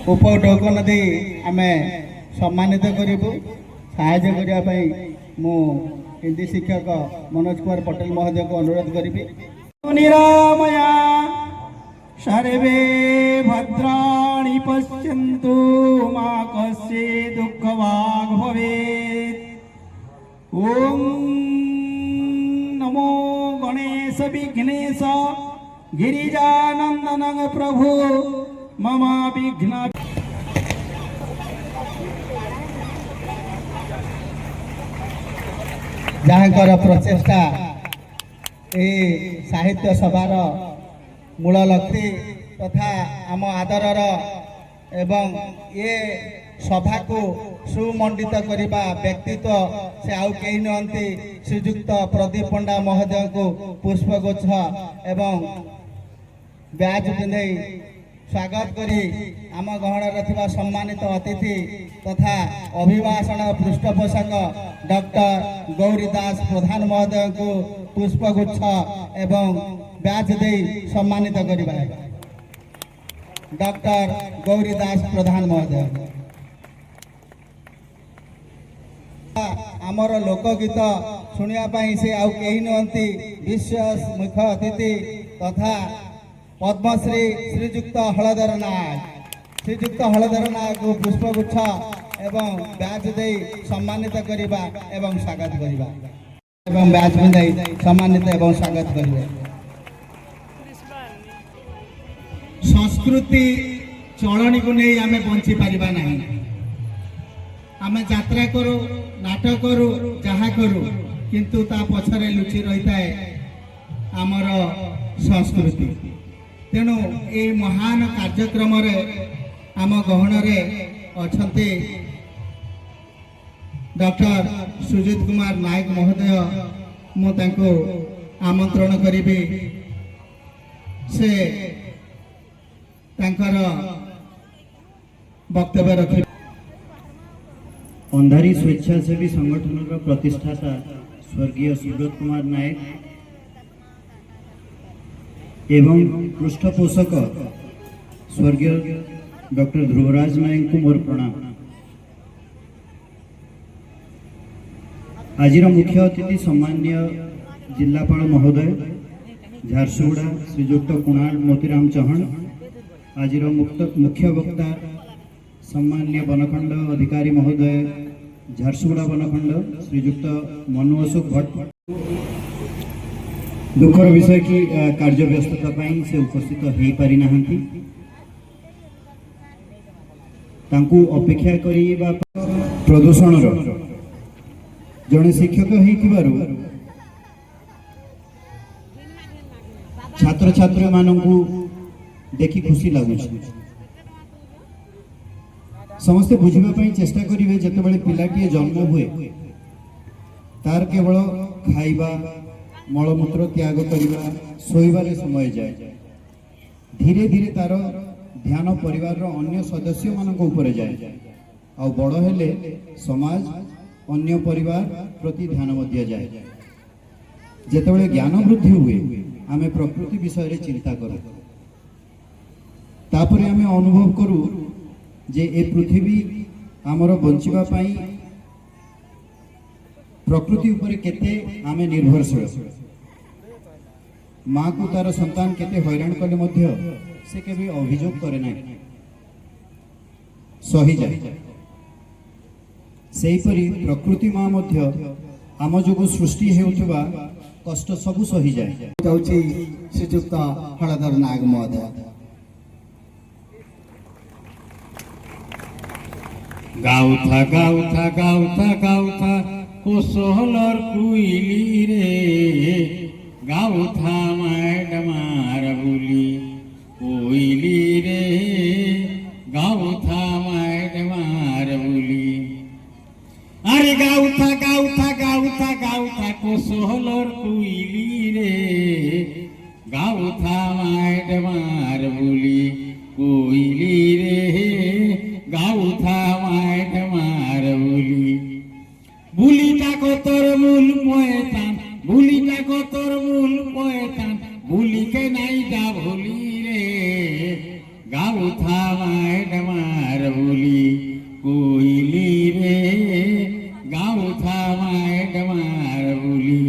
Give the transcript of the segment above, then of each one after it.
उपढौकन दे आमे सम्मानित करूँ साहाय्य करने मु हिंदी शिक्षक मनोज कुमार पटेल महोदय को अनुरोध करी। निरामया सर्वे भद्राणि पश्यन्तु मा कश्चित् दुःखभाग् भवेत्। ओम नमो गणेश विघ्नेश गिरिजानंदन प्रभु मम विघ्न जहाँकर प्रचेष्टा ए साहित्य सभार मूल लक्ष्य तथा आम आदरर एवं ये सभा को सुमंडित करने व्यक्तित्व से आउ कहीं नुहति श्रीजुक्त प्रदीप पंडा महोदय को पुष्पगुच्छ एवं ब्याज पिंधे स्वागत करी आम गहणर थिबा सम्मानित अतिथि तथा अभिभाषण पृष्ठपोषक डॉक्टर गौरीदास प्रधान महोदय को पुष्पगुच्छ एवं ब्याज दे सम्मानित करिबा डॉक्टर गौरीदास प्रधान महोदय। आमर लोकगीत शुणा से आउ कहीं नुहति विशेष मुख्य अतिथि तथा पद्मश्री श्रीजुक्त हलधर नायक को पुष्पगुच्छ एवं ब्याज दे सम्मानित करिबा एवं स्वागत करिबा एवं ब्याज दे सम्मानित एवं स्वागत करिबा। संस्कृति चलनी को नहीं आमे बंची पारिबा नहीं। आमे यात्रा करू नाटक करू जहा करू किंतु ता पछरे लुचि रही थाए आमर संस्कृति। तेणु ए महान कार्यक्रम रे आम गहणरे अछंती डॉक्टर सुजित कुमार नायक महोदय मु तांको आमंत्रण करिबी से तांकर वक्तव्य रखि। अंधारी स्वेच्छासेवी संगठन प्रतिष्ठाता स्वर्गीय सुब्रत कुमार नायक एवं पृष्ठपोषक स्वर्गीय डॉक्टर ध्रुवराज नायक को मोर प्रणाम। आज मुख्य अतिथि सम्मान्य जिलापाल महोदय झारसुगुड़ा श्रीजुक्त कुणाल मोतीराम चौहान, आज मुख्य वक्ता सम्मान्य बनखंड अधिकारी महोदय झारसुगुड़ा बनखंड श्रीजुक्त मनु अशोक भट्ट। दुखर विषय कि कार्य व्यस्तता से उपस्थित हो पारि नाहंती। तांकू अपेक्षा करिबा प्रदूषण जड़े शिक्षक होइथिबारु छात्र छात्री मानकू देखि खुशी लगुच। समस्ते बुझापी चेष्टा करेंगे जिते पिलाटी जन्म हुए तार केवल खाइबा मलमूत्र त्याग करवा शोबार समय जाए। धीरे धीरे तार ध्यान परिवार अन्य सदस्य मान जाए आ बड़ हेले समाज अन्य परिवार प्रति ध्यान जाए। जितेबाला ज्ञान वृद्धि हुए आमे प्रकृति विषय रे चिंता करूँ तापरे आमे अनुभव करूँ जे ए पृथ्वी आमर बंचिबा पाई प्रकृति उपरे केते आमे निर्भरशील। माँ को तार संतान केते हैरान कले मध्य से केबे अभियोग करे ना सही जाए। सेहीपरि प्रकृति माँ मध्य आम जो सृष्टि हेउथबा कष्ट सबु सही जाए। श्रीजुक्त हलधर नायक महोदय। गाउथा गाउथा गाउथा गाउथा कोसहलर कुइली रे गाउथा मैडमार बुली कोइली रे गाउथा मैडमार बुली। अरे गाउथा गाउथा गाउथा गाउथा कोसहलर कुइली रे गाउथा मैडमार बुली कोइली रे गाउथा मार बुली बुली ताको तोर मूल मोए ভুলিটা কতর মূল পয়তান ভুলিকে নাই যা ভুলি রে গাউ থামায় ডমার বুলি কইলি রে গাউ থামায় ডমার বুলি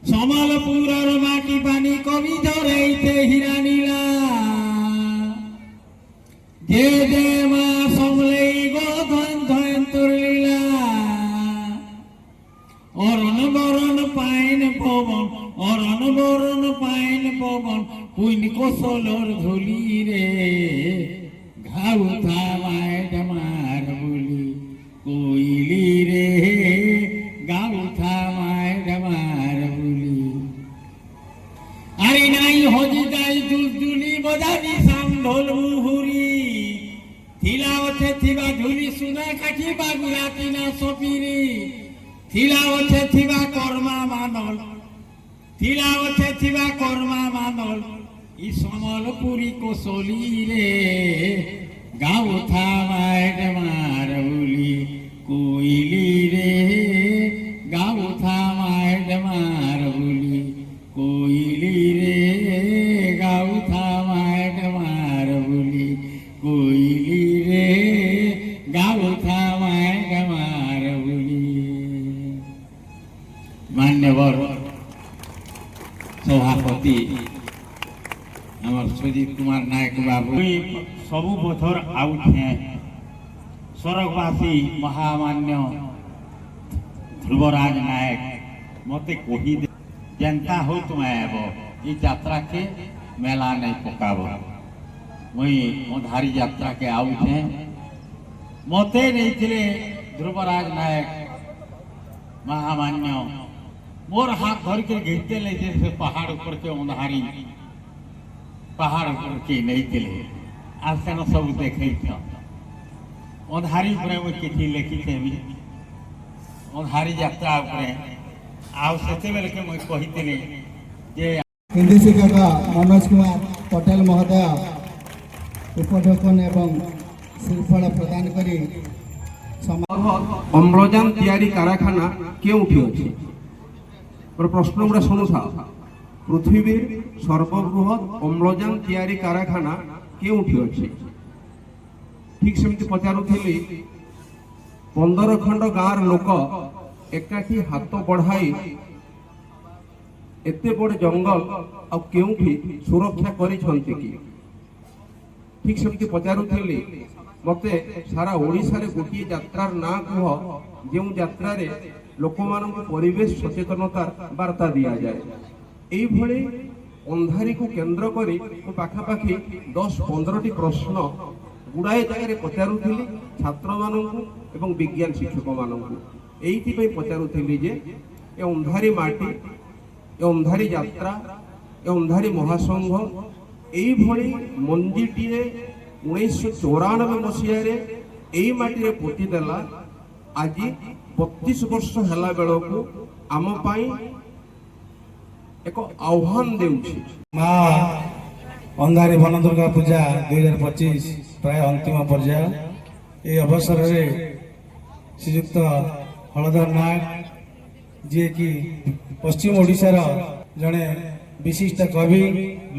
সম্বলপুরর মাটি পানি কবি ধরেইতে হীরা নীলা যে দে মা সমলেই গো ধন ধন তোর লীলা অরণ বরণ পাইন পবন অরণ বরণ পাইন পবন কুইন কোসলর ধুলি রে ঘাউ থামায় ডমার বুলি কইলি রে গাউ থামায় ডমার বুলি আরে নাই হজি যাই দুলদুলি বজানি সাম ঢোল মুহুরি থিলা ওঠে থিবা ধুলি সুনা কাঠি বাগুলা কিনা সপিরি থিলা ওঠে থিবা কর্মা মানল থিলা ওঠে থিবা কর্মা মানল ই সমলপুরি কোসলি রে গাউ থামায় ডমার বুলি কইলি রে গাউ থামায় ডমার বুলি কইলি রে গাউ থামায় ডমার বুলি কইলি রে গাউ থামায় ডমার বুলি মান্যবর সভাপতি আমার সুজিত কুমার নায়ক বাবু সবু বছর আউছে স্বর্গবাসী মহামান্য ধ্রুবরাজ নায়ক মতে কহি দে যেন্তা হো তুমি আব এই যাত্রাকে মেলা নাই পকাব মুই মধারি যাত্রাকে আউছে মতে নেইছিলে ধ্রুবরাজ নায়ক মহামান্য मोर हाथ धर के घेते ले जैसे पहाड़ ऊपर के उन्हारी पहाड़ ऊपर के नहीं चले आज से न सब देखे उन्हारी पर किसी लिखी थे उन्हारी यात्रा ऊपर आउ से बेले के मुझे कही जे हिंदी शिक्षक मनोज कुमार पटेल महोदय उपढौकन एवं श्रीफल प्रदान करी अम्लजान तैयारी कारखाना केउठी अछि प्रश्न गुड़ा शुणुथा पृथ्वी सर्वबृहत अम्लजान तैयारी कारखाना केउठी अछि ठीक सेमती पचारुथिली 15 खंड गाँर लोक एकाठी हाथ बढ़ाई एते बड़ जंगल आ केउठी सुरक्षा करिसंती कि ठीक सेमती पचारुथिली मते सारा ओडिसा रे गोटी यात्रार ना कह जो यात्रा रे लोकमानंकु परिवेश सचेतनतार वार्ता दिया जाए एई भले अंधारी को केंद्र करी पाखापाखि 10-15 प्रश्न गुड़ाए जगह पचारुथिली छात्र मानंकु एवं विज्ञान शिक्षक मानंकु एइथि पई पचारुथिली जे ए अंधारी माटी ए अंधारी यात्रा ए अंधारी महासंघ एई भली मंजिटिए 1994 मसीह रे एई माटी रे पोती देला आज 32 वर्ष हेला बेलकु आम पाई एक आह्वान देउछि माँ अंधारी वन दुर्गा पूजा 2025 प्राय अंतिम पर्याय ए अवसर रे श्रीयुक्त हलधर नायक जी की पश्चिम ओडिशार जड़े विशिष्ट कवि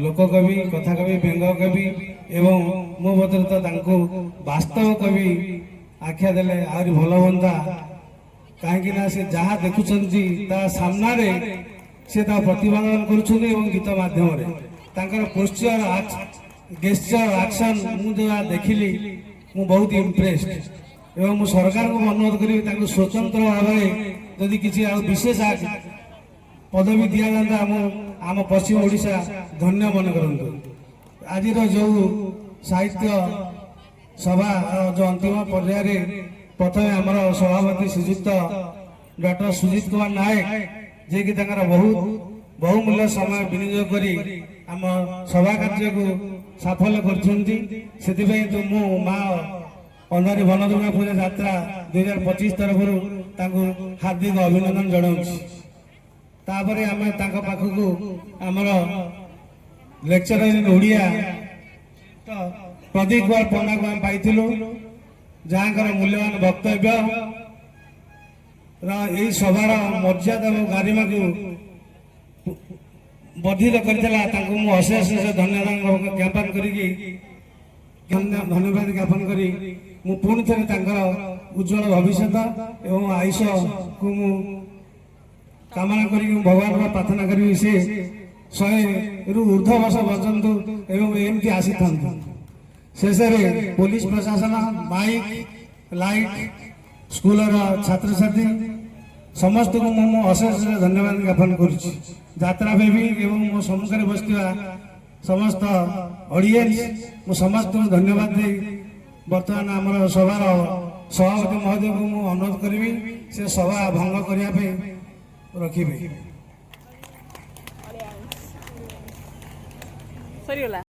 लोककवि कथा कवि व्यंग कवि एवं मो बदलता तांको वास्तव कवि आख्या देले आहुरी भल हुंता कहीं से जहाँ देखुंती सामना रे से प्रतिपादन करुछन्ति एवं गीत माध्यम पोस्चर गेस्चर एक्शन मुझे देखिली मु बहुत इम्प्रेस्ड एवं मु सरकार को अनुरोध करी स्वतंत्र भाव जदि किसी विशेष पदवी दि जाता आम पश्चिम ओडिशा धन्य मन करंतु आज जो साहित्य सभा जो अंतिम पर्याय प्रथम आमर सभापति श्रीयुक्त डॉक्टर सुजीत कुमार नायक जे कि बहुमूल्य समय विनियोग करी आम सभा कार्य को सफल करछन्ति सेतिपई तो मु माँ अंधारी वन दुर्गा पूजा यात्रा 2025 तरफ हार्दिक अभिनंदन जनाऊँ तापरे आम पाखक आमर लेक्चर इन ओडिया प्रदीप कुमार पंडा को पाइलु जहाँ मूल्यवान वक्तव्य ଏହି ସଭାର ମର୍ଯ୍ୟାଦା ଓ ଗାରିମାକୁ ବର୍ଦ୍ଧିତ କରିଥିଲା ତାଙ୍କୁ ମୁଁ ଅଶେଷ ଧନ୍ୟବାଦ ଜ୍ଞାପନ କରିକି ଧନ୍ୟବାଦ ଜ୍ଞାପନ କରି ମୁଁ ପୁଣି ଥରେ ତାଙ୍କର ଉଜ୍ଜଳ ଭବିଷ୍ୟତ ଏବଂ ଆୟୁଷକୁ ମୁଁ କାମନା କରିକି ଭଗବାନଙ୍କ ପ୍ରାର୍ଥନା କରିବି ସେ 100ରୁ ଉର୍ଦ୍ଧ୍ୱ ବର୍ଷ ବଞ୍ଚନ୍ତୁ ଏବଂ ଏମିତି ଆସିଥାନ୍ତୁ। ଶେଷରେ ପୋଲିସ ପ୍ରଶାସନ, ମାଇକ୍, ଲାଇଟ୍, ସ୍କୁଲର ଛାତ୍ରଛାତ୍ରୀ ସମସ୍ତଙ୍କୁ ମୁଁ ମୋ ଅଶେଷ ଧନ୍ୟବାଦ ଜ୍ଞାପନ କରୁଛି। ଯାତ୍ରା ପ୍ରେମୀ ଏବଂ ମୋ ସମ୍ମୁଖରେ ବସିଥିବା ସମସ୍ତ ଅଡିଏନ୍ସ ମୁଁ ସମସ୍ତଙ୍କୁ ଧନ୍ୟବାଦ ଦେଇ ବର୍ତ୍ତମାନ ଆମର ସଭାର ସଭାପତି ମହୋଦୟଙ୍କୁ ମୁଁ ଅନୁରୋଧ କରିବି ସେ ସଭା ଭଙ୍ଗ କରିବା ପାଇଁ ରଖିବେ। ସରିଗଲା।